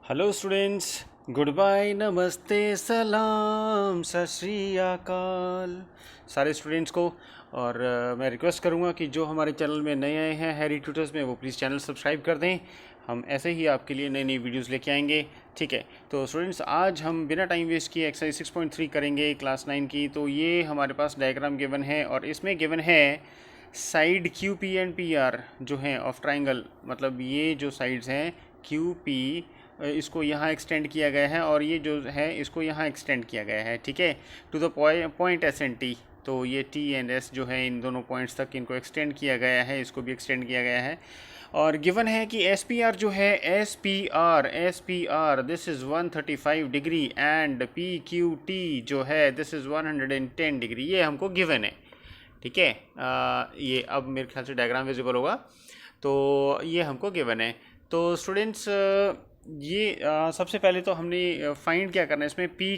Hello students, good bye, नमस्ते, सलाम, सत श्री अकाल सारे स्टूडेंट्स को। और मैं रिक्वेस्ट करूंगा कि जो हमारे चैनल में नए आए हैं हैरी ट्यूटर्स में, वो प्लीज़ चैनल सब्सक्राइब कर दें। हम ऐसे ही आपके लिए नई नई वीडियोस लेके आएंगे। ठीक है, तो स्टूडेंट्स आज हम बिना टाइम वेस्ट किए एक्सरसाइज 6.3 करेंगे क्लास 9 की। तो ये हमारे पास डायग्राम गिवन है और इसमें गिवन है side Q P and P R जो हैं ऑफ ट्राइंगल। मतलब ये जो साइड्स हैं क्यू पी, इसको यहाँ एक्सटेंड किया गया है और ये जो है इसको यहाँ एक्सटेंड किया गया है। ठीक है, to the point S and T. तो ये टी एंड एस जो है इन दोनों पॉइंट्स तक इनको एक्सटेंड किया गया है, इसको भी एक्सटेंड किया गया है। और गिवन है कि एस पी आर जो है S P are this is 135 degree and P Q T जो है दिस इज़ 110 डिग्री। ये हमको गिवन है। ठीक है, ये अब मेरे ख्याल से डायग्राम विजिबल होगा। तो ये हमको गिवन है। तो स्टूडेंट्स ये सबसे पहले तो हमने फाइंड क्या करना है इसमें, पी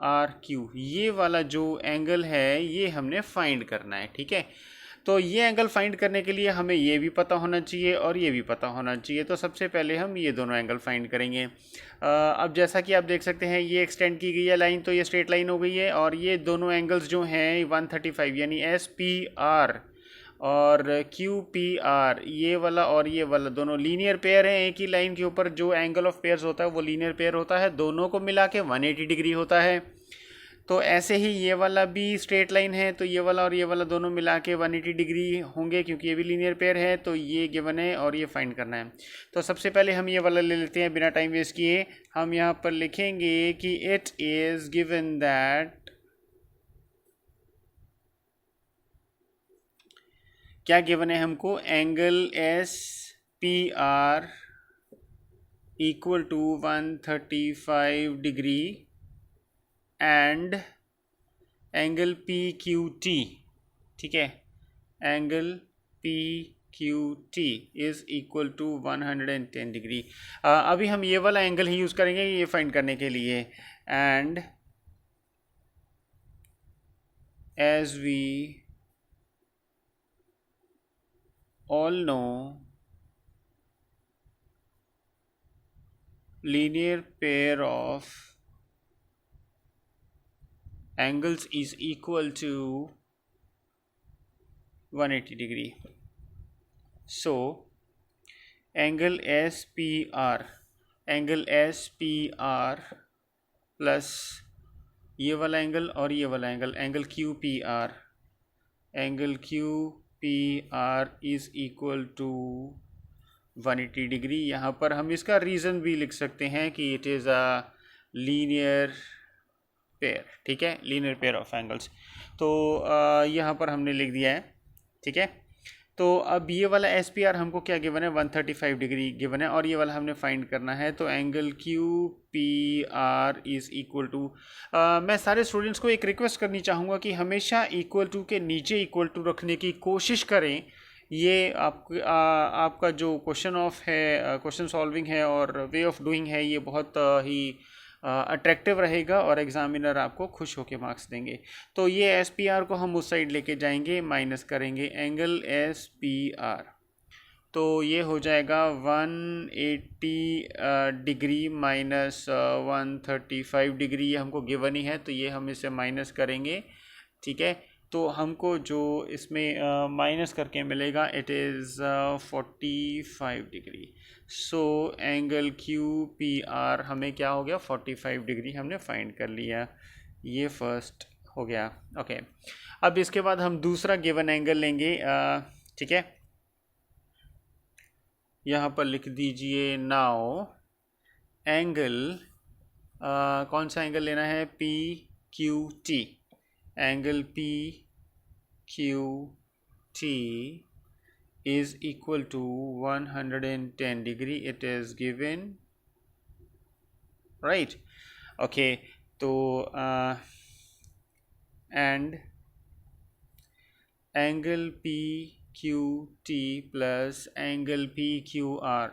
आर क्यू ये वाला जो एंगल है ये हमने फाइंड करना है। ठीक है, तो ये एंगल फाइंड करने के लिए हमें ये भी पता होना चाहिए और ये भी पता होना चाहिए। तो सबसे पहले हम ये दोनों एंगल फाइंड करेंगे। अब जैसा कि आप देख सकते हैं ये एक्सटेंड की गई है लाइन, तो ये स्ट्रेट लाइन हो गई है। और ये दोनों एंगल्स जो हैं 135 यानी एस पी आर और क्यू पी आर, ये वाला और ये वाला दोनों लीनियर पेयर हैं। एक ही लाइन के ऊपर जो एंगल ऑफ पेयर्स होता है वो लीनियर पेयर होता है, दोनों को मिला के 180 डिग्री होता है। तो ऐसे ही ये वाला भी स्ट्रेट लाइन है, तो ये वाला और ये वाला दोनों मिला के 180 डिग्री होंगे क्योंकि ये भी लीनियर पेयर है। तो ये गिवन है और ये फाइंड करना है। तो सबसे पहले हम ये वाला ले लेते हैं बिना टाइम वेस्ट किए। हम यहाँ पर लिखेंगे कि इट इज़ गिवन दैट, क्या गिवन है हमको, angle S P R equal to 135 degree and angle P Q T. ठीक है, angle P Q T is equal to 110 degree. अभी हम ये वाला एंगल ही यूज़ करेंगे ये फाइंड करने के लिए। And as we all know, linear pair of angles is equal to 180 degree. So angle SPR plus ये वाला एंगल और ये वाला angle, angle Q P R is equal to 180 degree. यहाँ पर हम इसका रीज़न भी लिख सकते हैं कि it is a linear pair. ठीक है, लीनियर पेयर ऑफ एंगल्स। तो यहाँ पर हमने लिख दिया है। ठीक है, तो अब ये वाला एस पी आर हमको क्या गिवन है, 135 डिग्री गिवन है और ये वाला हमने फाइंड करना है। तो angle Q P R is equal to, मैं सारे स्टूडेंट्स को एक रिक्वेस्ट करनी चाहूँगा कि हमेशा इक्वल टू के नीचे इक्वल टू रखने की कोशिश करें। ये आपका जो क्वेश्चन सॉल्विंग है और वे ऑफ डूइंग है, ये बहुत ही अट्रैक्टिव रहेगा और एग्जामिनर आपको खुश होकर मार्क्स देंगे। तो ये एस पी आर को हम उस साइड लेके जाएंगे, माइनस करेंगे एंगल एस पी आर। तो ये हो जाएगा 180 डिग्री माइनस 135 डिग्री, ये हमको गिवन ही है तो ये हम इसे माइनस करेंगे। ठीक है, तो हमको जो इसमें माइनस करके मिलेगा it is 45 degree. So angle Q P are हमें क्या हो गया, 45 डिग्री हमने फाइंड कर लिया। ये फर्स्ट हो गया। ओके, अब इसके बाद हम दूसरा गिवन एंगल लेंगे। ठीक है, यहाँ पर लिख दीजिए नाउ एंगल, कौन सा एंगल लेना है, P Q T. Angle P Q T is equal to 110 degree, it is given, right? Okay, तो and angle PQT plus angle PQR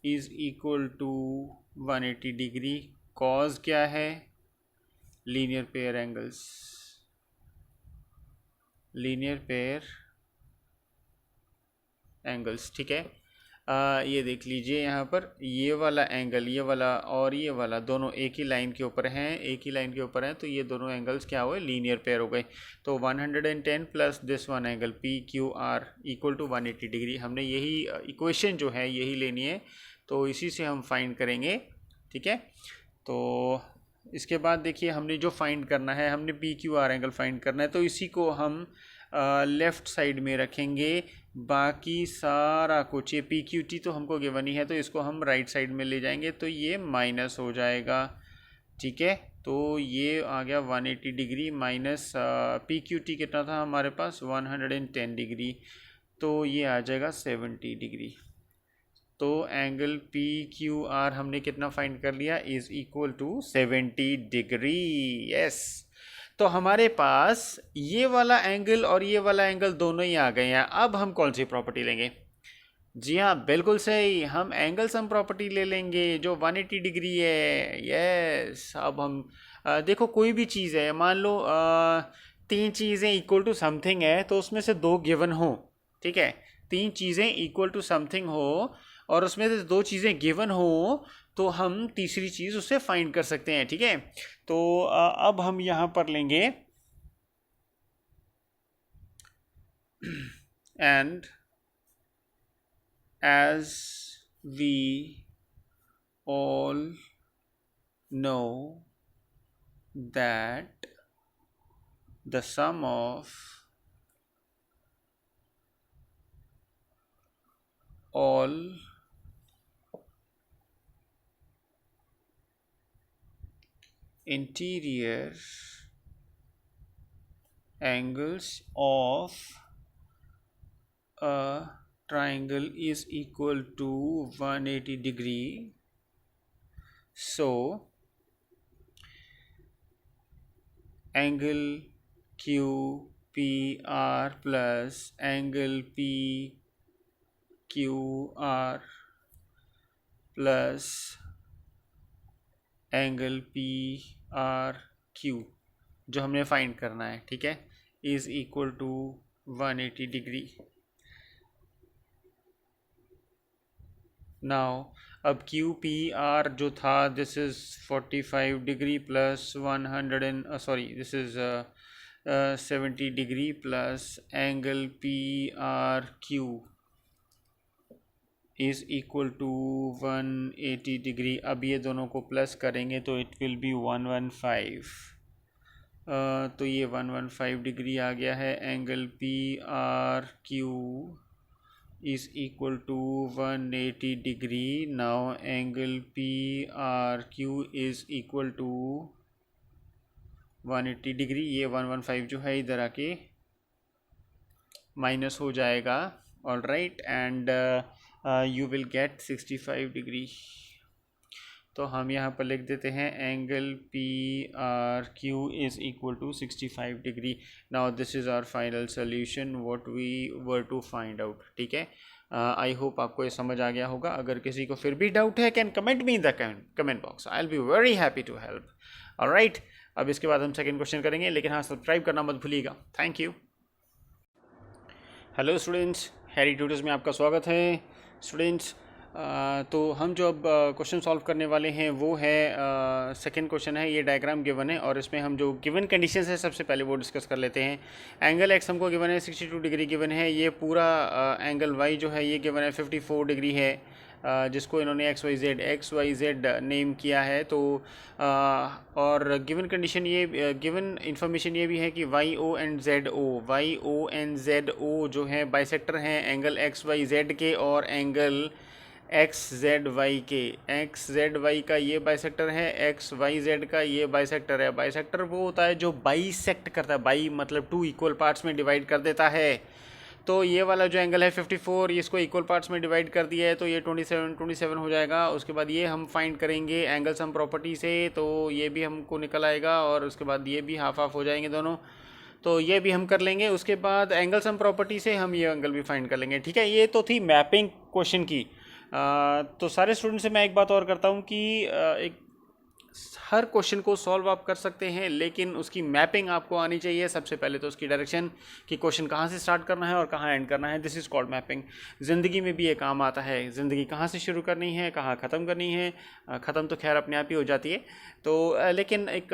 is equal to 180 degree। cos क्या है, linear pair angles, linear pair angles, ठीक है। ये देख लीजिए यहाँ पर ये वाला एंगल, ये वाला और ये वाला दोनों एक ही लाइन के ऊपर हैं, एक ही लाइन के ऊपर हैं, तो ये दोनों एंगल्स क्या हुए, लीनियर पेयर हो गए। तो 110 plus this one angle P Q R equal to 180 degree. हमने यही इक्वेशन जो है यही लेनी है, तो इसी से हम फाइंड करेंगे, ठीक है। तो इसके बाद देखिए हमने जो फाइंड करना है, हमने P Q R angle find करना है, तो इसी को हम लेफ़्ट साइड में रखेंगे। बाकी सारा कुछ, ये पी क्यू टी तो हमको गिवन ही है, तो इसको हम राइट साइड में ले जाएंगे, तो ये माइनस हो जाएगा, ठीक है। तो ये आ गया 180 degree minus P Q T कितना था हमारे पास 110 डिग्री, तो ये आ जाएगा 70 डिग्री। तो एंगल पी क्यू आर हमने कितना फाइंड कर लिया, is equal to 70 degree, yes. तो हमारे पास ये वाला एंगल और ये वाला एंगल दोनों ही आ गए हैं। अब हम कौन सी प्रॉपर्टी लेंगे? जी हाँ, बिल्कुल सही, हम एंगल सम प्रॉपर्टी ले लेंगे जो 180 डिग्री है, यस। अब हम देखो कोई भी चीज़ है, मान लो 3 चीज़ें इक्वल टू समथिंग है, तो उसमें से 2 गिवन हो, ठीक है। 3 चीज़ें इक्वल टू समथिंग हो और उसमें से 2 चीज़ें गिवन हो, तो हम तीसरी चीज़ उससे फाइंड कर सकते हैं, ठीक है। तो अब हम यहाँ पर लेंगे and as we all know that the sum of all interior angles of a triangle is equal to 180 degree. So angle QPR plus angle PQR plus angle P R Q जो हमने फाइंड करना है, ठीक है, is equal to 180 degree. Now अब Q P R जो था, this is 45 degree plus 70 degree plus angle P R Q is equal to 180 degree. अब ये दोनों को प्लस करेंगे तो इट विल बी 115। तो ये 115 डिग्री आ गया है। Angle P R Q is equal to 180 degree. Now angle P R Q is equal to 180 degree. ये 115 जो है इधर आके माइनस हो जाएगा, all right, and you will get 65 degree. तो हम यहाँ पर लिख देते हैं angle P R Q is equal to 65 degree. Now this is our final solution what we were to find out, ठीक है। आई होप आपको ये समझ आ गया होगा। अगर किसी को फिर भी डाउट है, can comment me in the comment box, I will be very happy to help, alright. अब इसके बाद हम सेकेंड क्वेश्चन करेंगे, लेकिन हाँ, सब्सक्राइब करना मत भूलिएगा। Thank you. Hello students, Harry Tutors में आपका स्वागत है। स्टूडेंट्स, तो हम जो अब क्वेश्चन सॉल्व करने वाले हैं वो है सेकंड क्वेश्चन है। ये डायग्राम गिवन है और इसमें हम जो गिवन कंडीशंस है सबसे पहले वो डिस्कस कर लेते हैं। एंगल एक्स हमको गिवन है 62 डिग्री गिवन है। ये पूरा एंगल वाई जो है ये गिवन है 54 डिग्री है, जिसको इन्होंने एक्स वाई जेड नेम किया है। तो और गिवन कंडीशन ये, गिवन इंफॉर्मेशन ये भी है कि Y O and Z O जो है बाइसेक्टर हैं एंगल एक्स वाई जेड के और एंगल एक्स जेड वाई के। एक्स जेड वाई का ये बाइसेक्टर है, एक्स वाई जेड का ये बाइसेक्टर है। बाइसेक्टर वो होता है जो बाइसेक्ट करता है, बाई मतलब 2 इक्वल पार्ट्स में डिवाइड कर देता है। तो ये वाला जो एंगल है 54, इसको इक्वल पार्ट्स में डिवाइड कर दिया है, तो ये 27 हो जाएगा। उसके बाद ये हम फाइंड करेंगे एंगल सम प्रॉपर्टी से, तो ये भी हमको निकल आएगा और उसके बाद ये भी हाफ हाफ हो जाएंगे दोनों, तो ये भी हम कर लेंगे। उसके बाद एंगल सम प्रॉपर्टी से हम ये एंगल भी फाइंड कर लेंगे, ठीक है। ये तो थी मैपिंग क्वेश्चन की। तो सारे स्टूडेंट से मैं एक बात और करता हूँ कि एक हर क्वेश्चन को सॉल्व आप कर सकते हैं, लेकिन उसकी मैपिंग आपको आनी चाहिए। सबसे पहले तो उसकी डायरेक्शन कि क्वेश्चन कहाँ से स्टार्ट करना है और कहाँ एंड करना है, दिस इज़ कॉल्ड मैपिंग। ज़िंदगी में भी ये काम आता है, ज़िंदगी कहाँ से शुरू करनी है, कहाँ ख़त्म करनी है। ख़त्म तो खैर अपने आप ही हो जाती है, तो लेकिन एक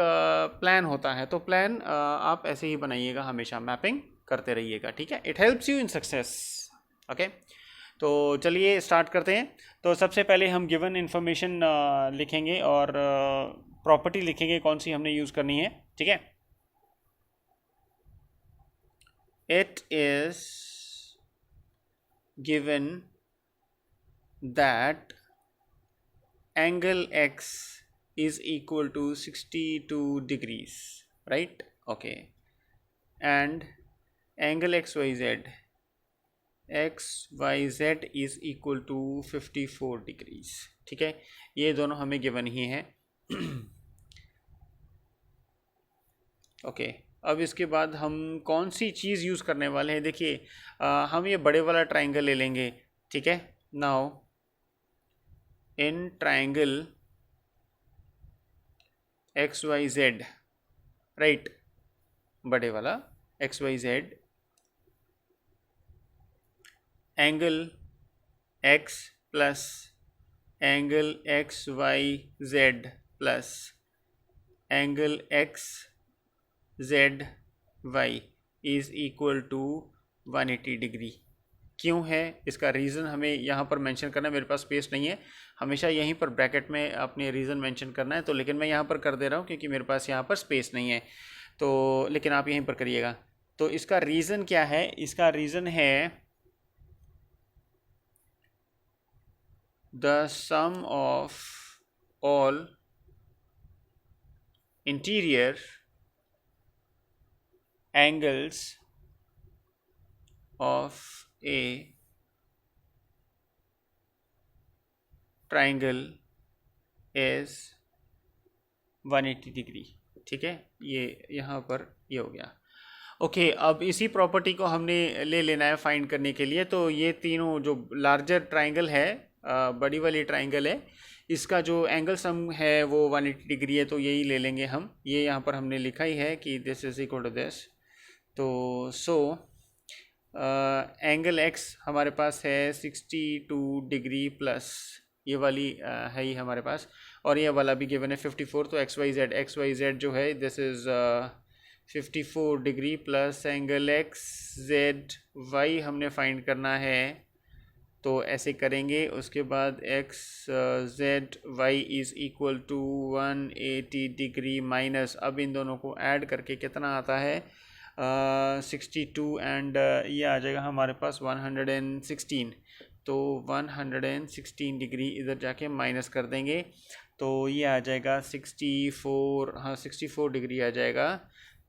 प्लान होता है, तो प्लान आप ऐसे ही बनाइएगा, हमेशा मैपिंग करते रहिएगा, ठीक है। It helps you in success, okay. तो चलिए स्टार्ट करते हैं। तो सबसे पहले हम गिवन इन्फॉर्मेशन लिखेंगे और प्रॉपर्टी लिखेंगे कौन सी हमने यूज़ करनी है, ठीक है। It is given that angle x is equal to 62 degrees, right? Okay. And angle XYZ is equal to 54 degrees, ठीक है। ये दोनों हमें गिवन ही हैं। ओके, अब इसके बाद हम कौन सी चीज़ यूज़ करने वाले हैं, देखिए हम ये बड़े वाला ट्राइंगल ले लेंगे, ठीक है। Now in triangle XYZ, right, बड़े वाला XYZ, angle x plus angle XYZ plus angle XZY is equal to 180 degree. क्यों है, इसका रीज़न हमें यहाँ पर मेंशन करना है। मेरे पास स्पेस नहीं है, हमेशा यहीं पर ब्रैकेट में अपने रीज़न मेंशन करना है, तो लेकिन मैं यहाँ पर कर दे रहा हूँ क्योंकि मेरे पास यहाँ पर स्पेस नहीं है, तो लेकिन आप यहीं पर करिएगा। तो इसका रीज़न क्या है, इसका रीज़न है the sum of all interior angles of a triangle is 180 degree, ठीक है। ये यहाँ पर ये हो गया, ओके। अब इसी प्रॉपर्टी को हमने ले लेना है फाइंड करने के लिए। तो ये तीनों जो लार्जर ट्राइंगल है, बड़ी वाली ट्राइंगल है, इसका जो एंगल सम है वो 180 डिग्री है, तो यही ले लेंगे हम। ये यहाँ पर हमने लिखा ही है कि this is equal to this. तो सो एंगल x हमारे पास है 62 डिग्री प्लस ये वाली है ही हमारे पास, और ये वाला भी गिवन है 54। तो XYZ जो है this is 54 degree plus angle XZY हमने फाइंड करना है, तो ऐसे करेंगे। उसके बाद XZY is equal to 180 degree minus, अब इन दोनों को ऐड करके कितना आता है 62 एंड ये आ जाएगा हमारे पास 116। तो 116 डिग्री इधर जाके माइनस कर देंगे, तो ये आ जाएगा 64, हाँ 64 डिग्री आ जाएगा।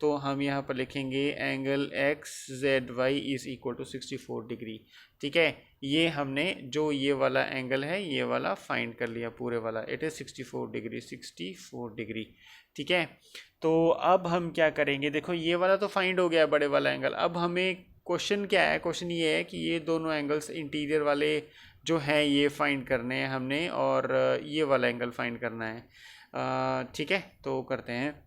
तो हम यहाँ पर लिखेंगे angle XZY is equal to 64 degree, ठीक है। ये हमने जो ये वाला एंगल है ये वाला फाइंड कर लिया, पूरे वाला, इट इज़ 64 डिग्री, 64 डिग्री, ठीक है। तो अब हम क्या करेंगे, देखो ये वाला तो फाइंड हो गया बड़े वाला एंगल। अब हमें क्वेश्चन क्या है, क्वेश्चन ये है कि ये दोनों एंगल्स इंटीरियर वाले जो हैं ये फाइंड करने हैं हमने, और ये वाला एंगल फाइंड करना है, ठीक है। तो करते हैं।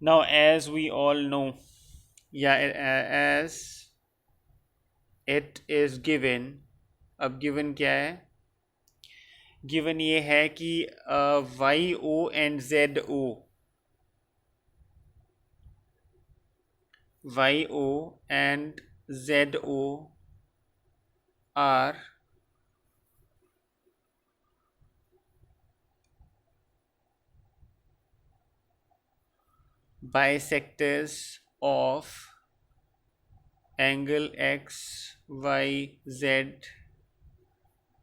Now as we all know, as it is given, अब given क्या है, given ये है कि YO and ZO, YO and ZO are bisectors of angle XYZ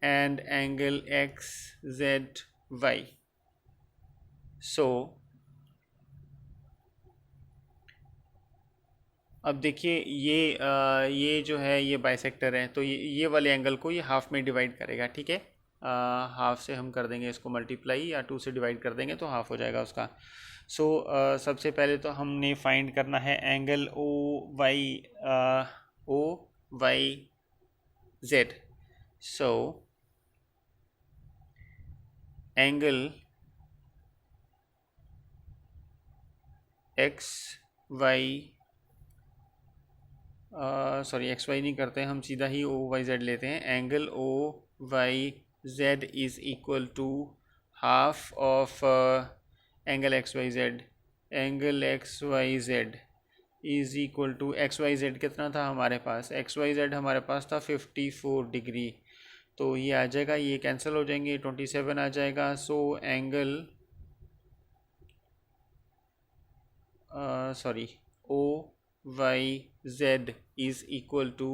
and angle XZY. So अब देखिए ये जो है ये बाइसेक्टर है, तो ये वाले एंगल को ये हाफ में डिवाइड करेगा, ठीक है। हाफ से हम कर देंगे इसको मल्टीप्लाई, या 2 से डिवाइड कर देंगे तो हाफ हो जाएगा उसका। सो सबसे पहले तो हमने फाइंड करना है angle OYZ। So angle X Y, sorry X Y नहीं करते हम, सीधा ही ओ वाई जेड लेते हैं। Angle O Y Z is equal to half of angle X Y Z. Angle X Y Z is equal to, X Y Z कितना था हमारे पास, x Y Z हमारे पास था 54 डिग्री। तो ये आ जाएगा, ये कैंसिल हो जाएंगे, 27 आ जाएगा। So angle sorry O Y Z is equal to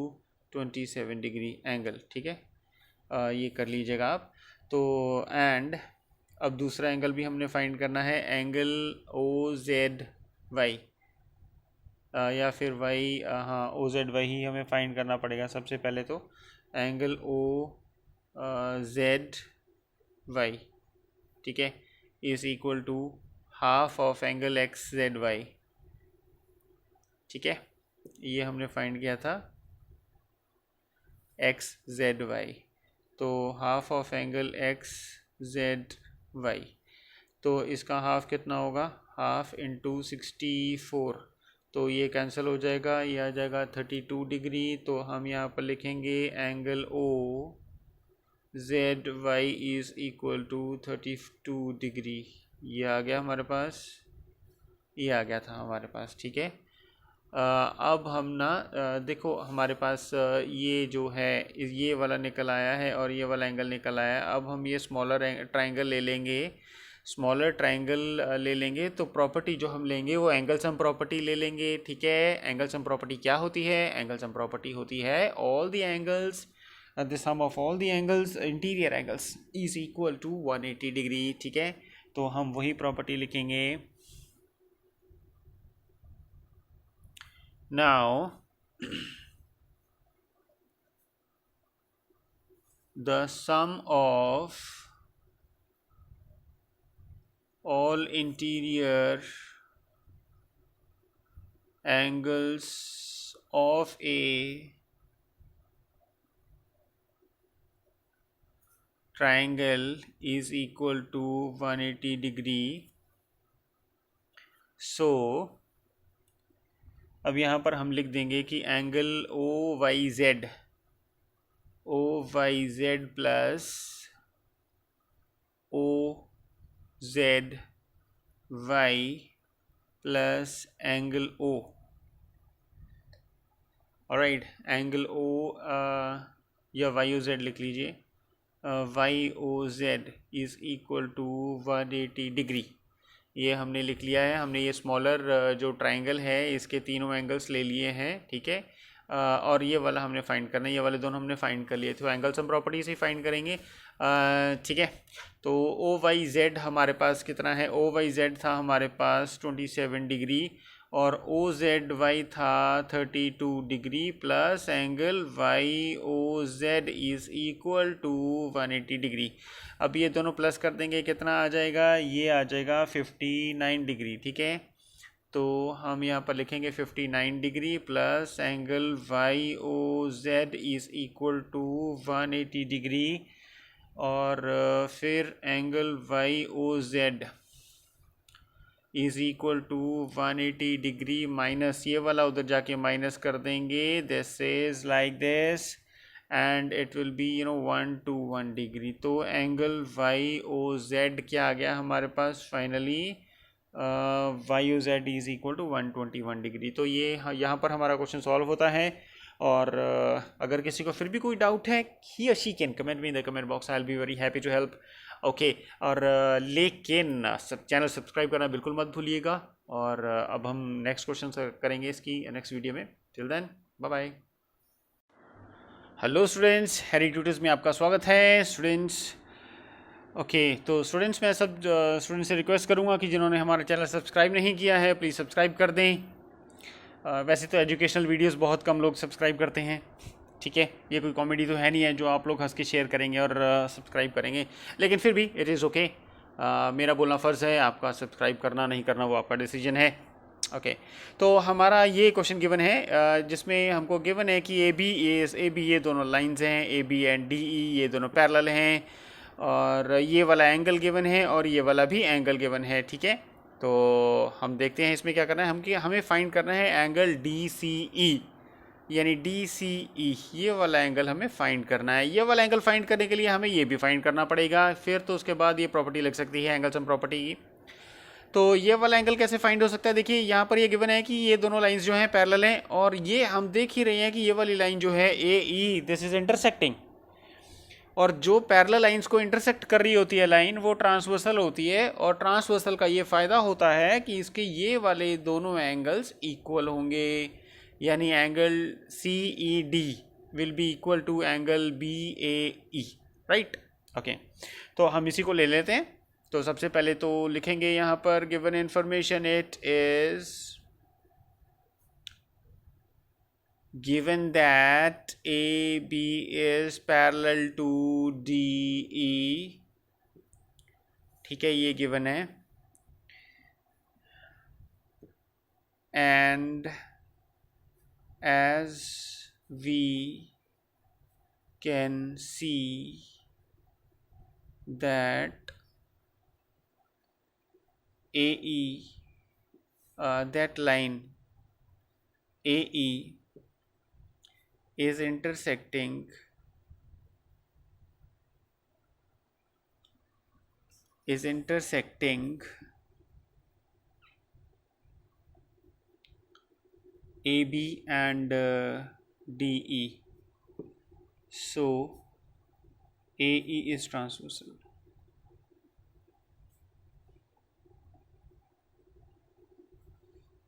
27 degree angle, ठीक है। ये कर लीजिएगा आप। तो एंड अब दूसरा एंगल भी हमने फाइंड करना है, एंगल ओ जेड वाई, या फिर वाई, हाँ ओ जेड वाई ही हमें फाइंड करना पड़ेगा सबसे पहले। तो एंगल ओ जेड वाई, ठीक है, is equal to half of angle X Z Y, ठीक है। ये हमने फाइंड किया था एक्स जेड वाई, तो half of angle X Z Y, तो इसका हाफ कितना होगा, हाफ इंटू 64, तो ये कैंसिल हो जाएगा, ये आ जाएगा 32 डिग्री। तो हम यहाँ पर लिखेंगे angle O Z Y is equal to 32 degree. ये आ गया हमारे पास, ये आ गया था हमारे पास, ठीक है। अब हम ना देखो हमारे पास ये जो है ये वाला निकल आया है और ये वाला एंगल निकल आया है। अब हम ये स्मॉलर ट्राइंगल ले लेंगे, स्मॉलर ट्राइंगल ले लेंगे, तो प्रॉपर्टी जो हम लेंगे वो एंगल सम प्रॉपर्टी ले लेंगे, ठीक है। एंगल सम प्रॉपर्टी क्या होती है, एंगल सम प्रॉपर्टी होती है all the angles, the sum of all the angles interior angles is equal to 180 degree, ठीक है। तो हम वही प्रॉपर्टी लिखेंगे। Now the sum of all interior angles of a triangle is equal to 180 degree. So अब यहाँ पर हम लिख देंगे कि angle O Y Z plus O Z Y plus angle O, alright, angle O या वाई ओ जेड लिख लीजिए, Y O Z is equal to 180 degree. ये हमने लिख लिया है, हमने ये स्मॉलर जो ट्राइंगल है इसके तीनों एंगल्स ले लिए हैं, ठीक है। और ये वाला हमने फाइंड करना है, ये वाले दोनों हमने फाइंड कर लिए थे, तो एंगल सम प्रॉपर्टी से ही फाइंड करेंगे, ठीक है। तो ओ वाई जेड हमारे पास कितना है, ओ वाई जेड था हमारे पास 27 डिग्री और ओ जेड वाई था 32 degree plus angle Y O Z is equal to 180 degree. अब ये दोनों प्लस कर देंगे, कितना आ जाएगा, ये आ जाएगा 59 डिग्री, ठीक है। तो हम यहाँ पर लिखेंगे 59 degree plus angle Y O Z is equal to 180 degree और फिर angle Y O Z is equal to 180 degree minus ये वाला उधर जाके माइनस कर देंगे, this is like this and it will be 1 to 1 degree. तो एंगल वाई ओ जेड क्या आ गया हमारे पास finally, Y O Z is equal to 121 degree. तो ये यहाँ पर हमारा क्वेश्चन सॉल्व होता है। और अगर किसी को फिर भी कोई डाउट है, ही और she can comment me in the comment box, I will be very happy to help, okay. और लेकिन चैनल सब्सक्राइब करना बिल्कुल मत भूलिएगा। और अब हम नेक्स्ट क्वेश्चन करेंगे इसकी नेक्स्ट वीडियो में। Till then bye bye. Hello students, Harry Tutors में आपका स्वागत है स्टूडेंट्स। ओके, तो स्टूडेंट्स मैं सब स्टूडेंट्स से रिक्वेस्ट करूंगा कि जिन्होंने हमारा चैनल सब्सक्राइब नहीं किया है प्लीज़ सब्सक्राइब कर दें। वैसे तो एजुकेशनल वीडियोस बहुत कम लोग सब्सक्राइब करते हैं, ठीक है। ये कोई कॉमेडी तो है नहीं है जो आप लोग हंस के शेयर करेंगे और सब्सक्राइब करेंगे, लेकिन फिर भी इट इज़ ओके। मेरा बोलना फ़र्ज़ है, आपका सब्सक्राइब करना नहीं करना वो आपका डिसीजन है, ओके। तो हमारा ये क्वेश्चन गिवन है जिसमें हमको गिवन है कि ए बी ये दोनों लाइंस हैं, A B and D E ये दोनों पैरेलल हैं और ये वाला एंगल गिवन है और ये वाला भी एंगल गिवन है, ठीक है। तो हम देखते हैं इसमें क्या करना है, हमें फाइंड करना है एंगल डी सी ई, यानी डी सी ई, ये वाला एंगल हमें फाइंड करना है। ये वाला एंगल फाइंड करने के लिए हमें ये भी फाइंड करना पड़ेगा, फिर तो उसके बाद ये प्रॉपर्टी लग सकती है एंगल सम प्रॉपर्टी की। तो ये वाला एंगल कैसे फाइंड हो सकता है, देखिए यहाँ पर ये गिवन है कि ये दोनों लाइंस जो हैं पैरेलल हैं, और ये हम देख ही रहे हैं कि ये वाली लाइन जो है ए ई, दिस इज इंटरसेक्टिंग, और जो पैरेलल लाइंस को इंटरसेक्ट कर रही होती है लाइन, वो ट्रांसवर्सल होती है, और ट्रांसवर्सल का ये फ़ायदा होता है कि इसके ये वाले दोनों एंगल्स इक्वल होंगे, यानी angle C E D will be equal to angle B A E, right. Okay, तो हम इसी को ले लेते हैं। तो सबसे पहले तो लिखेंगे यहाँ पर given information, it is given that AB is parallel to DE, ठीक है, ये गिवन है, and as we can see that AE, that line AE is intersecting AB and DE, so AE is transversal।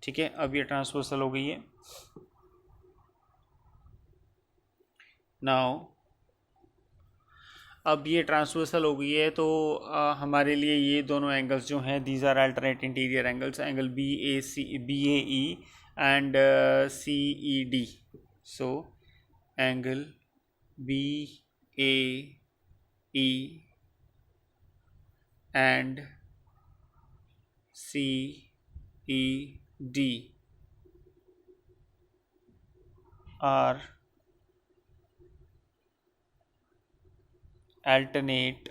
ठीक है, अब ये transversal हो गई है। नाउ अब ये ट्रांसवर्सल हो गई है, तो हमारे लिए ये दोनों एंगल्स जो हैं, these are alternate interior angles, angle B A E and C E D. So angle B A E and C E D are alternate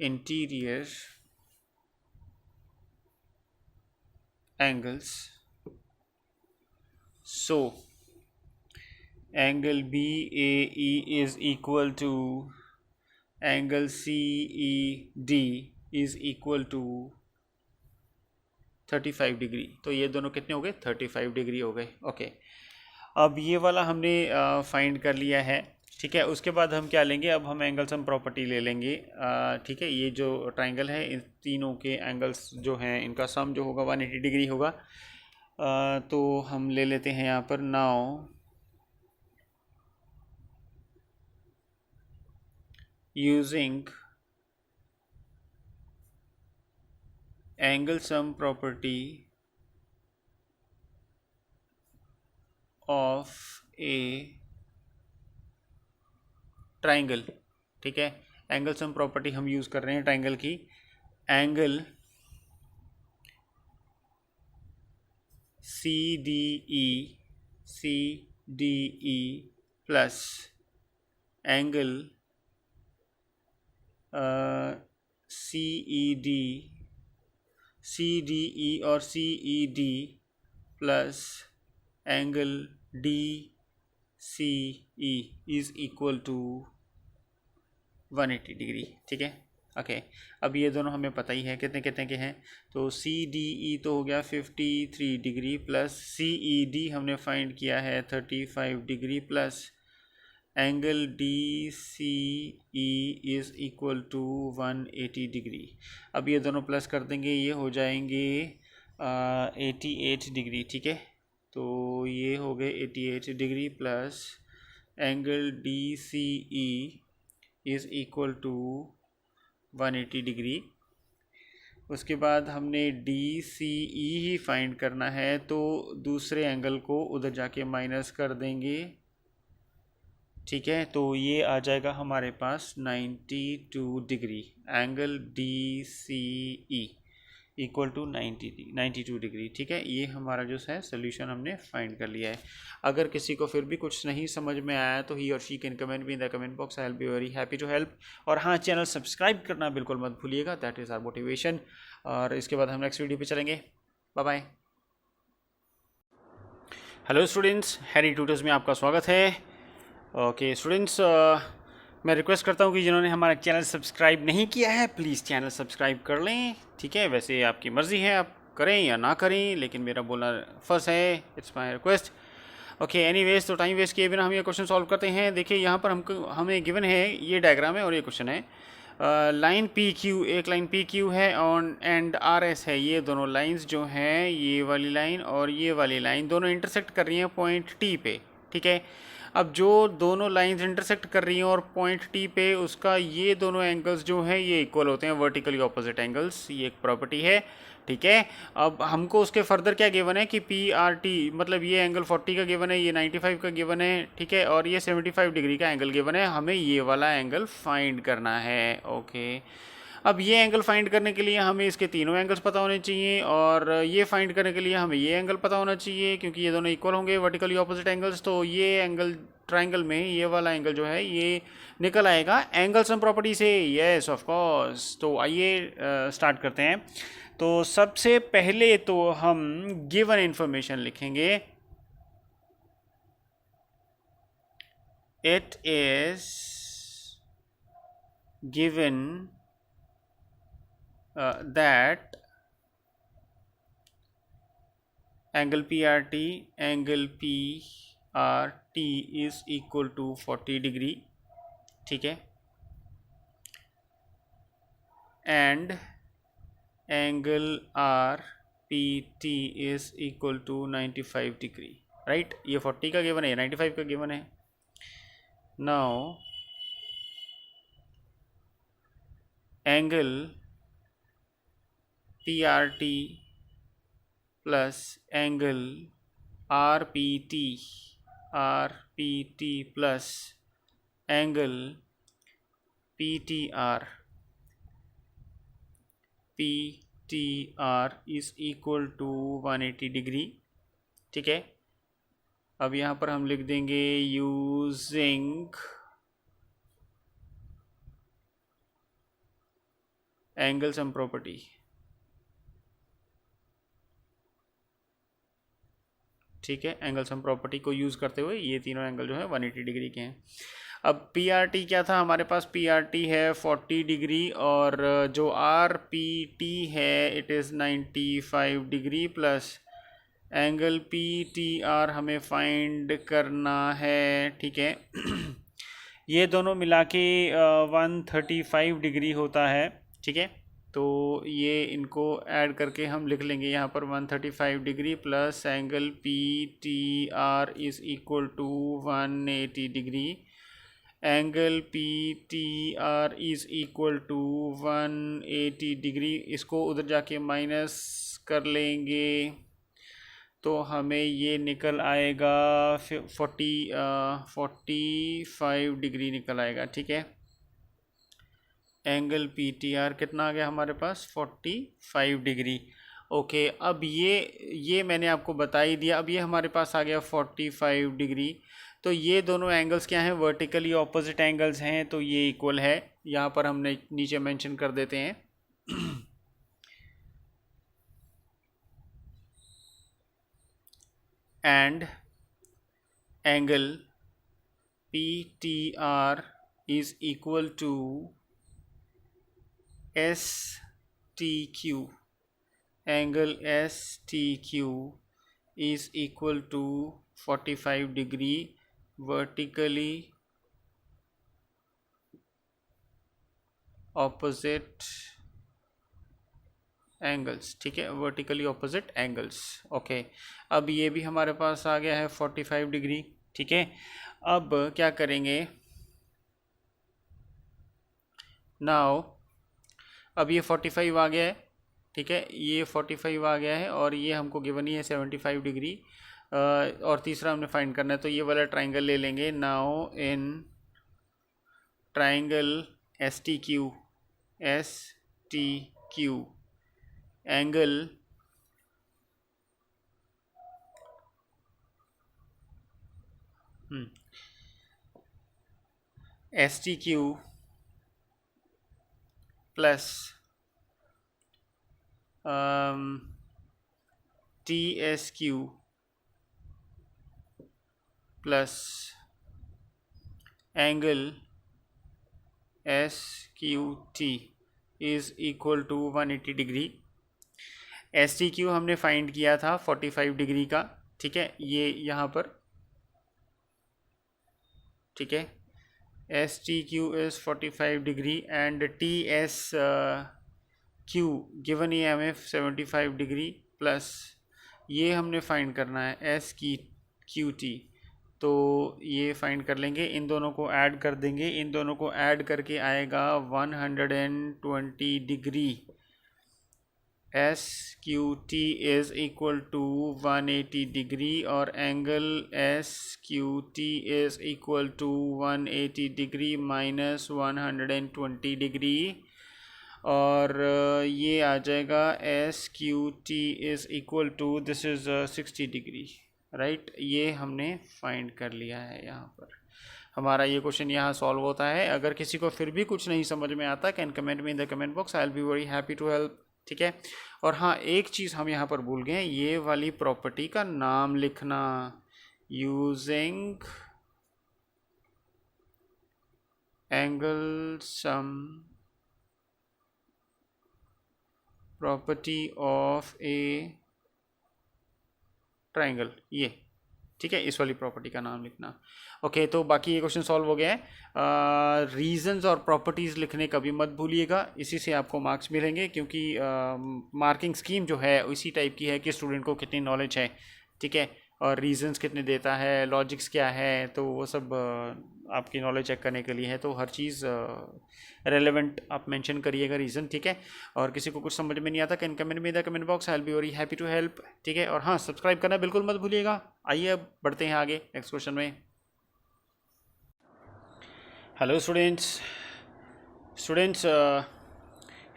interior angles। So angle BAE is equal to angle CED is equal to 35 degree. तो ये दोनों कितने हो गए, 35 degree हो गए। Okay, अब ये वाला हमने फाइंड कर लिया है। ठीक है, उसके बाद हम क्या लेंगे, अब हम एंगल सम प्रॉपर्टी ले लेंगे। ठीक है, ये जो ट्राइंगल है, इन तीनों के एंगल्स जो हैं, इनका सम जो होगा 180 डिग्री होगा। तो हम ले लेते हैं यहाँ पर, now using angle sum property of a triangle. ठीक है, एंगल सम प्रॉपर्टी हम यूज़ कर रहे हैं ट्राइंगल की। Angle C D E plus angle C D E और C E D plus angle D C E is equal to 180 degree. ठीक है, ओके, अब ये दोनों हमें पता ही है कितने कितने के हैं। तो सी डी ई तो हो गया 53 degree, plus C E D हमने फाइंड किया है 35 degree, plus angle D C E is equal to 180 degree. अब ये दोनों प्लस कर देंगे, ये हो जाएंगे 88 डिग्री। ठीक है, तो ये हो गए 88 degree, plus angle D C E is equal to 180 degree. उसके बाद हमने डी सी ई ही फाइंड करना है, तो दूसरे एंगल को उधर जाके माइनस कर देंगे। ठीक है, तो ये आ जाएगा हमारे पास 92 degree. Angle D C E equal to 92 degree. ठीक है, ये हमारा जो है सोल्यूशन हमने फाइंड कर लिया है। अगर किसी को फिर भी कुछ नहीं समझ में आया तो ही और she can comment me in the comment box, I will be very happy to help. और हाँ, चैनल सब्सक्राइब करना बिल्कुल मत भूलिएगा, दैट इज़ आवर मोटिवेशन। और इसके बाद हम नेक्स्ट वीडियो पे चलेंगे। Bye bye. Hello students, Harry Tutors में आपका स्वागत है। ओके स्टूडेंट्स, मैं रिक्वेस्ट करता हूँ कि जिन्होंने हमारा चैनल सब्सक्राइब नहीं किया है प्लीज़ चैनल सब्सक्राइब कर लें। ठीक है, वैसे आपकी मर्ज़ी है, आप करें या ना करें, लेकिन मेरा बोलना फर्स्ट है, it's my request. Okay anyways, तो टाइम वेस्ट किए बिना हम ये क्वेश्चन सॉल्व करते हैं। देखिए यहाँ पर हमको हमें गिवन है, ये डायग्राम है और ये क्वेश्चन है। लाइन पी क्यू, एक लाइन पी क्यू है और एंड आर एस है। ये दोनों लाइंस जो हैं, ये वाली लाइन और ये वाली लाइन, दोनों इंटरसेक्ट कर रही हैं पॉइंट टी पे। ठीक है, अब जो दोनों लाइंस इंटरसेक्ट कर रही हैं और पॉइंट टी पे, उसका ये दोनों एंगल्स जो हैं ये इक्वल होते हैं, वर्टिकली ऑपोजिट एंगल्स, ये एक प्रॉपर्टी है। ठीक है, अब हमको उसके फर्दर क्या गिवन है कि पी आर टी, मतलब ये एंगल 40 का गिवन है, ये 95 का गिवन है। ठीक है, और ये 75 डिग्री का एंगल गिवन है, हमें ये वाला एंगल फाइंड करना है। ओके, अब ये एंगल फाइंड करने के लिए हमें इसके तीनों एंगल्स पता होने चाहिए, और ये फाइंड करने के लिए हमें ये एंगल पता होना चाहिए, क्योंकि ये दोनों इक्वल होंगे, वर्टिकली ऑपोजिट एंगल्स। तो ये एंगल ट्राइंगल में ये वाला एंगल जो है ये निकल आएगा एंगल सम प्रॉपर्टी से। Yes of course. तो आइए स्टार्ट करते हैं। तो सबसे पहले तो हम गिवन इंफॉर्मेशन लिखेंगे। It is given that angle PRT is equal to 40 degree। ठीक है, and angle RPT is equal to 95 degree। Right, ये 40 का गिवन है, 95 का गिवन है। Now angle PRT plus angle RPT plus angle PTR is equal to 180 degree. ठीक है, अब यहाँ पर हम लिख देंगे यूजिंग एंगल सम प्रॉपर्टी। ठीक है, एंगल सम प्रॉपर्टी को यूज़ करते हुए ये तीनों एंगल जो है 180 डिग्री के हैं। अब PRT क्या था हमारे पास? PRT है 40 डिग्री, और जो RPT है it is 95 degree, plus angle PTR हमें फाइंड करना है। ठीक है ये दोनों मिला के 135 डिग्री होता है। ठीक है, तो ये इनको ऐड करके हम लिख लेंगे यहाँ पर 135 degree plus angle PTR is equal to 180 degree. Angle PTR is equal to 180 degree, इसको उधर जाके माइनस कर लेंगे तो हमें ये निकल आएगा 45 डिग्री निकल आएगा। ठीक है, एंगल PTR कितना आ गया हमारे पास? 45 डिग्री। ओके, अब ये मैंने आपको बता ही दिया। अब ये हमारे पास आ गया 45 डिग्री। तो ये दोनों एंगल्स क्या हैं? वर्टिकली ऑपोजिट एंगल्स हैं, तो ये इक्वल है। यहाँ पर हमने नीचे मेंशन कर देते हैं and angle PTR is equal to STQ, angle STQ is equal to 45 degree vertically opposite angles. ठीक है, वर्टिकली ऑपोजिट एंगल्स। ओके, अब ये भी हमारे पास आ गया है 45 डिग्री। ठीक है, अब क्या करेंगे नाउ, अब ये 45 आ गया है। ठीक है, ये 45 आ गया है और ये हमको गिवन ही है 75 डिग्री, और तीसरा हमने फाइंड करना है, तो ये वाला ट्राइंगल ले लेंगे। Now in triangle STQ angle STQ plus TSQ plus angle SQT is equal to 180 degree. STQ हमने फाइंड किया था 45 डिग्री का, ठीक है, ये यहाँ पर, ठीक है, STQ is 45 degree and TSQ given ये हमें 75 डिग्री प्लस ये हमने फाइंड करना है SQT, तो ये फाइंड कर लेंगे, इन दोनों को ऐड कर देंगे, इन दोनों को ऐड करके आएगा 120 degree. SQT is equal to 180 degree और angle SQT is equal to 180 degree minus 120 degree, और ये आ जाएगा SQT is equal to, this is 60 degree, right. ये हमने फाइंड कर लिया है। यहाँ पर हमारा ये क्वेश्चन यहाँ सॉल्व होता है। अगर किसी को फिर भी कुछ नहीं समझ में आता, can comment me in the comment box, I will be very happy to help, ठीक है। और हाँ, एक चीज़ हम यहाँ पर भूल गए, ये वाली प्रॉपर्टी का नाम लिखना, using angle sum property of a triangle, ये ठीक है, इस वाली प्रॉपर्टी का नाम लिखना। ओके, तो बाकी ये क्वेश्चन सॉल्व हो गया है। रीजंस और प्रॉपर्टीज़ लिखने का भी मत भूलिएगा, इसी से आपको मार्क्स मिलेंगे, क्योंकि मार्किंग स्कीम जो है इसी टाइप की है कि स्टूडेंट को कितनी नॉलेज है, ठीक है, और रीजंस कितने देता है, लॉजिक्स क्या है, तो वो सब आपकी नॉलेज चेक करने के लिए है। तो हर चीज़ रेलेवेंट आप मेंशन करिएगा रीज़न, ठीक है। और किसी को कुछ समझ में नहीं आता, can comment me the comment box, I will be very happy to help, ठीक है। और हाँ, सब्सक्राइब करना बिल्कुल मत भूलिएगा। आइए अब बढ़ते हैं आगे नेक्स्ट क्वेश्चन में। हेलो स्टूडेंट्स,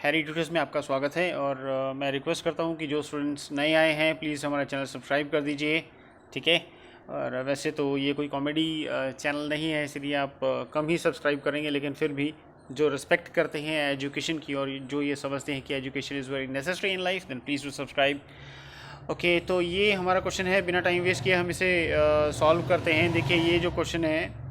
हैरी ट्यूटर्स में आपका स्वागत है। और मैं रिक्वेस्ट करता हूँ कि जो स्टूडेंट्स नए आए हैं प्लीज़ हमारा चैनल सब्सक्राइब कर दीजिए, ठीक है। और वैसे तो ये कोई कॉमेडी चैनल नहीं है, इसलिए आप कम ही सब्सक्राइब करेंगे, लेकिन फिर भी जो रिस्पेक्ट करते हैं एजुकेशन की और जो ये समझते हैं कि education is very necessary in life, then please do subscribe. Okay, तो ये हमारा क्वेश्चन है, बिना टाइम वेस्ट किए हम इसे सॉल्व करते हैं। देखिए, ये जो क्वेश्चन है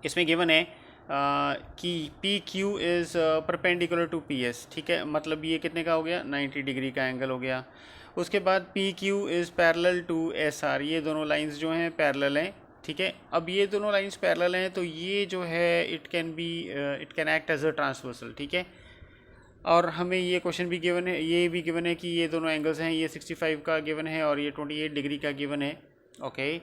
इसमें गिवन है कि PQ is perpendicular to PS, ठीक है, मतलब ये कितने का हो गया, 90 डिग्री का एंगल हो गया। उसके बाद PQ is parallel to SR, ये दोनों लाइंस जो हैं पैरेलल हैं, ठीक है। अब ये दोनों लाइंस पैरेलल हैं, तो ये जो है it can act as a transversal, ठीक है। और हमें ये क्वेश्चन भी गिवन है, ये भी गिवन है कि ये दोनों एंगल्स हैं, ये 65 का गिवन है और ये 28 डिग्री का गिवन है। ओके,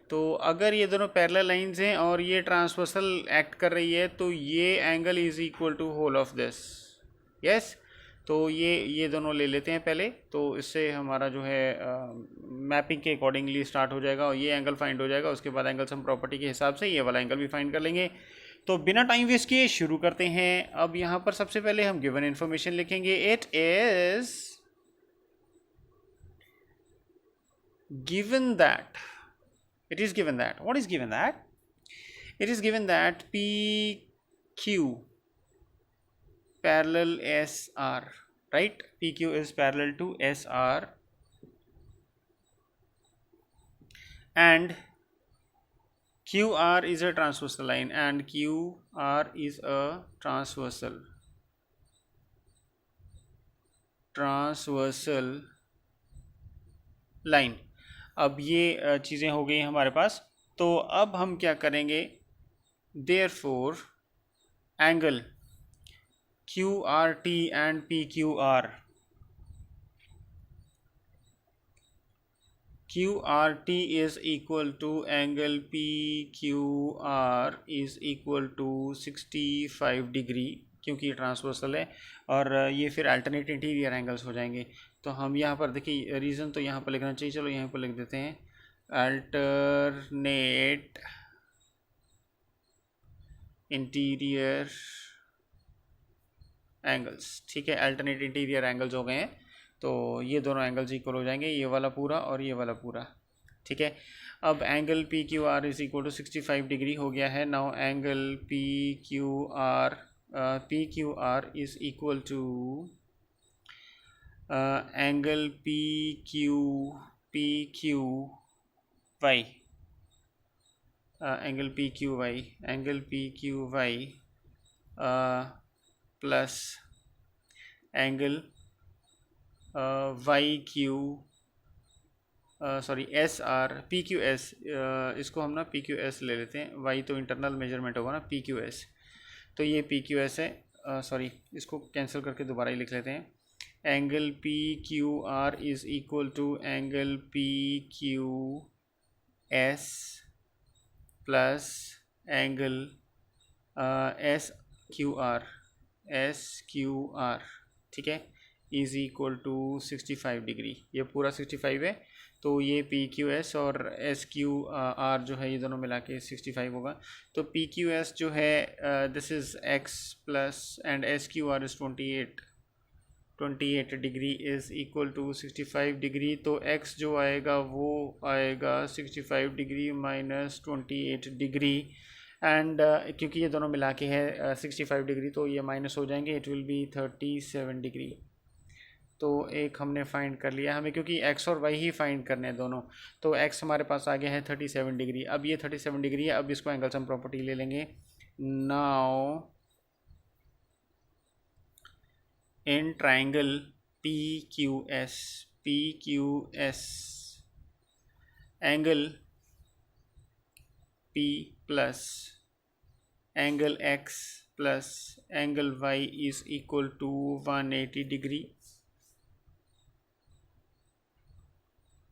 तो अगर ये दोनों पैरेलल लाइंस हैं और ये ट्रांसवर्सल एक्ट कर रही है, तो ये angle is equal to whole of this, yes. तो ये दोनों ले लेते हैं पहले, तो इससे हमारा जो है मैपिंग के अकॉर्डिंगली स्टार्ट हो जाएगा और ये एंगल फाइंड हो जाएगा। उसके बाद एंगल सम प्रॉपर्टी के हिसाब से ये वाला एंगल भी फाइंड कर लेंगे। तो बिना टाइम वेस्ट किए शुरू करते हैं। अब यहाँ पर सबसे पहले हम गिवन इन्फॉर्मेशन लिखेंगे, it is given that, it is given that, what is given that, it is given that PQ parallel SR, right, PQ is parallel to SR and QR is a transversal line, and QR is a transversal line। अब ये चीज़ें हो गई हमारे पास, तो अब हम क्या करेंगे, therefore angle QRT and PQR, QRT is equal to angle PQR is equal to 65 degree, क्योंकि ये ट्रांसवर्सल है, और ये फिर अल्टरनेट इंटीरियर एंगल्स हो जाएंगे। तो हम यहाँ पर देखिए, रीज़न तो यहाँ पर लिखना चाहिए, चलो यहाँ पर लिख देते हैं, अल्टरनेट इंटीरियर एंगल्स, ठीक है, अल्टरनेट इंटीरियर एंगल्स हो गए हैं। तो ये दोनों एंगल्स इक्वल हो जाएंगे, ये वाला पूरा और ये वाला पूरा, ठीक है। अब angle P Q R is equal to 65 degree हो गया है। Now angle P Q R is equal to angle P Q Y, angle P Q Y plus angle Y Q sorry S R P Q S, इसको हम ना P Q S ले लेते हैं, Y तो इंटरनल मेजरमेंट होगा ना, P Q S, तो ये पी क्यू एस है, सॉरी इसको कैंसिल करके दोबारा ही लिख लेते हैं। Angle P Q R is equal to angle P Q S plus angle S Q R, ठीक है, इज़ इक्वल टू 65 डिग्री। ये पूरा 65 है, तो ये पी क्यू एस और एस क्यू आर जो है ये दोनों मिला के 65 होगा। तो पी क्यू एस जो है this is X plus and S Q R is 28 degree is equal to 65 degree. तो एक्स जो आएगा वो आएगा 65 डिग्री माइनस 28 डिग्री एंड क्योंकि ये दोनों मिला के है 65 डिग्री तो ये माइनस हो जाएंगे, इट विल बी 37 डिग्री। तो एक हमने फाइंड कर लिया, हमें क्योंकि x और y ही फाइंड करने हैं दोनों, तो x हमारे पास आ गया है 37 डिग्री। अब ये 37 डिग्री है, अब इसको एंगल सम प्रॉपर्टी ले लेंगे। Now in triangle P Q S angle P plus angle x plus angle y is equal to 180 degree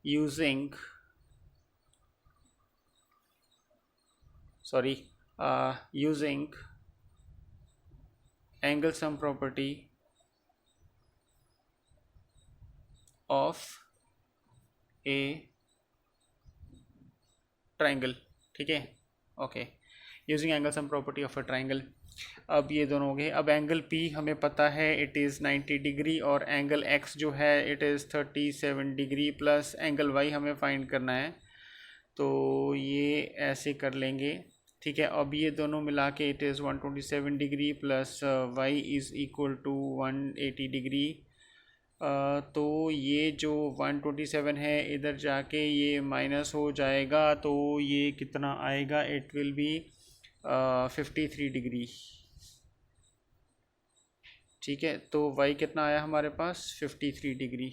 using angle sum property of a triangle, ठीक है, okay, using angle sum property of a triangle. अब ये दोनों हो गए। अब angle P हमें पता है इट इज़ 90 डिग्री और एंगल X जो है it is 37 degree plus angle Y हमें फाइंड करना है, तो ये ऐसे कर लेंगे, ठीक है। अब ये दोनों मिला के it is 127 degree plus Y is equal to 180 degree. तो ये जो 127 है इधर जाके ये माइनस हो जाएगा, तो ये कितना आएगा, इट विल बी 53 डिग्री, ठीक है। तो y कितना आया हमारे पास 53 डिग्री।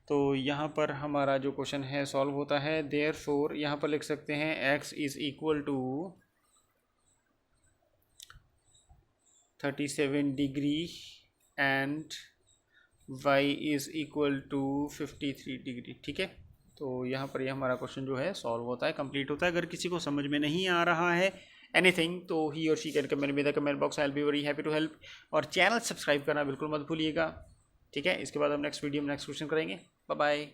तो यहाँ पर हमारा जो क्वेश्चन है सॉल्व होता है। देयरफॉर यहाँ पर लिख सकते हैं x is equal to 37 degree and y is equal to 53 degree, ठीक है। तो यहाँ पर ये हमारा क्वेश्चन जो है सॉल्व होता है, कंप्लीट होता है। अगर किसी को समझ में नहीं आ रहा है एनीथिंग तो ही और she can comment me the comment box, I will be very happy to help. और चैनल सब्सक्राइब करना बिल्कुल मत भूलिएगा, ठीक है। इसके बाद हम नेक्स्ट वीडियो में नेक्स्ट क्वेश्चन करेंगे। Bye bye.